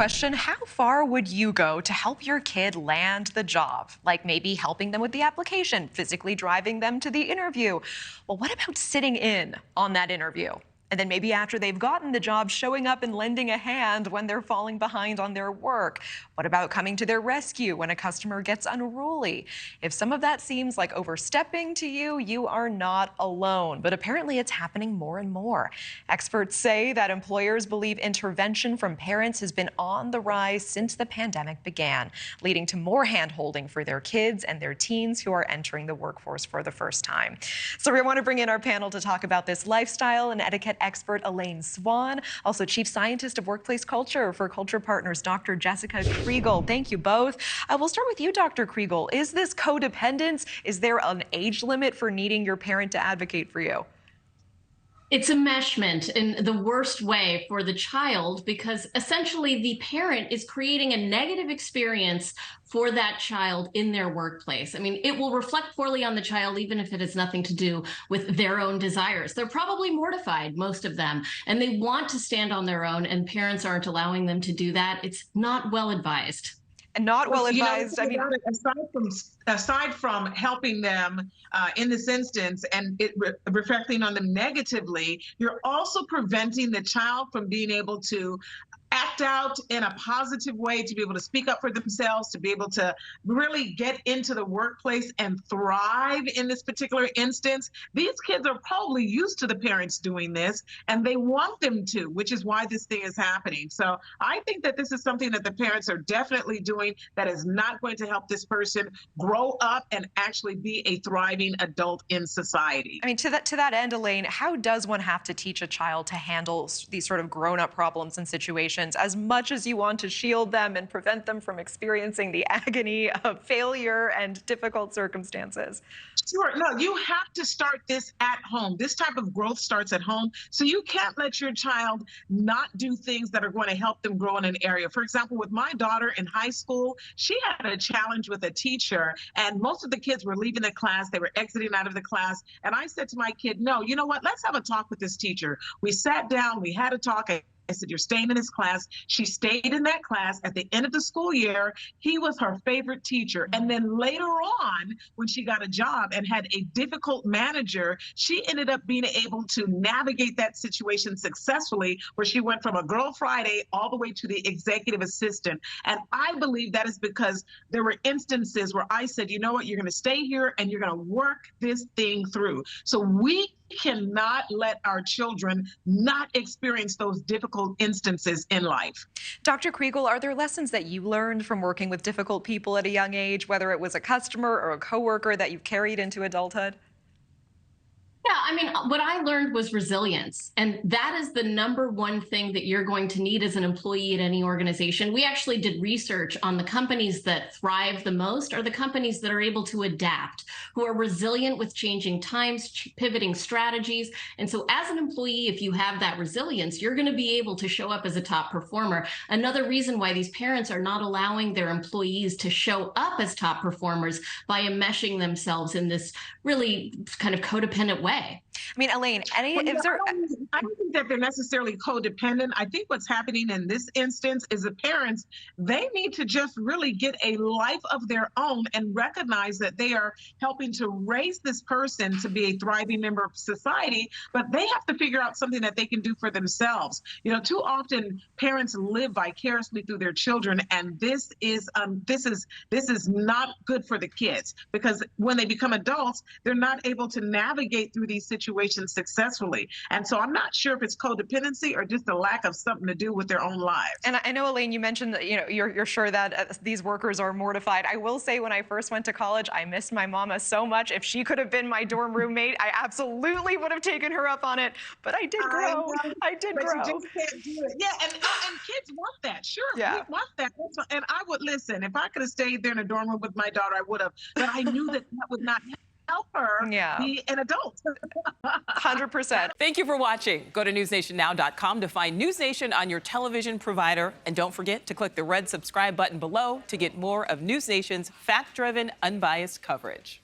question. How far would you go to help your kid land the job? Like maybe helping them with the application, physically driving them to the interview. Well, what about sitting in on that interview? And then maybe after they've gotten the job, showing up and lending a hand when they're falling behind on their work? What about coming to their rescue when a customer gets unruly? If some of that seems like overstepping to you, you are not alone. But apparently it's happening more and more. Experts say that employers believe intervention from parents has been on the rise since the pandemic began, leading to more hand-holding for their kids and their teens who are entering the workforce for the first time. So we want to bring in our panel to talk about this. Lifestyle and etiquette expert Elaine Swan, also chief scientist of workplace culture for Culture Partners, Dr. Jessica Kriegel. Thank you both. We'll start with you, Dr. Kriegel. Is this codependence? Is there an age limit for needing your parent to advocate for you? It's enmeshment in the worst way for the child, because essentially the parent is creating a negative experience for that child in their workplace. I mean, it will reflect poorly on the child, even if it has nothing to do with their own desires. They're probably mortified, most of them, and they want to stand on their own, and parents aren't allowing them to do that. It's not well advised. And not well advised. I mean, aside from helping them in this instance and it reflecting on them negatively, you're also preventing the child from being able to act out in a positive way, to be able to speak up for themselves, to be able to really get into the workplace and thrive in this particular instance. These kids are probably used to the parents doing this, and they want them to, which is why this thing is happening. So I think that this is something that the parents are definitely doing that is not going to help this person grow up and actually be a thriving adult in society. I mean, to that end, Elaine, how does one have to teach a child to handle these sort of grown-up problems and situations, as much as you want to shield them and prevent them from experiencing the agony of failure and difficult circumstances? Sure. No, you have to start this at home. This type of growth starts at home. So you can't let your child not do things that are going to help them grow in an area. For example, with my daughter in high school, she had a challenge with a teacher, and most of the kids were leaving the class. They were exiting out of the class. And I said to my kid, no, you know what? Let's have a talk with this teacher. We sat down, we had a talk. I said, you're staying in this class. She stayed in that class. At the end of the school year, he was her favorite teacher. And then later on, when she got a job and had a difficult manager, she ended up being able to navigate that situation successfully, where she went from a girl Friday all the way to the executive assistant. And I believe that is because there were instances where I said, you know what, you're going to stay here and you're going to work this thing through. So we cannot let our children not experience those difficult instances in life. Dr. Kriegel, are there lessons that you learned from working with difficult people at a young age, whether it was a customer or a coworker, that you've carried into adulthood? Yeah, I mean, what I learned was resilience. And that is the number one thing that you're going to need as an employee at any organization. We actually did research on the companies that thrive the most are the companies that are able to adapt, who are resilient with changing times, pivoting strategies. And so as an employee, if you have that resilience, you're going to be able to show up as a top performer. Another reason why these parents are not allowing their employees to show up as top performers by enmeshing themselves in this really kind of codependent way. I mean, Elaine, I don't think that they're necessarily codependent. I think what's happening in this instance is the parents, they need to just really get a life of their own and recognize that they are helping to raise this person to be a thriving member of society, but they have to figure out something that they can do for themselves. You know, too often parents live vicariously through their children, and this is not good for the kids, because when they become adults, they're not able to navigate through these situations successfully. And so I'm not sure if it's codependency or just a lack of something to do with their own lives. And I know, Elaine, you mentioned that you're sure that these workers are mortified. I will say, when I first went to college, I missed my mama so much. If she could have been my dorm roommate, I absolutely would have taken her up on it. But I did grow. I did grow. But you just can't do it. Yeah, and kids want that. Sure, yeah. We want that. And I would listen. If I could have stayed there in a dorm room with my daughter, I would have. But I knew that would not help her be an adult. 100%. Thank you for watching. Go to newsnationnow.com to find News Nation on your television provider. And don't forget to click the red subscribe button below to get more of News Nation's fact-driven, unbiased coverage.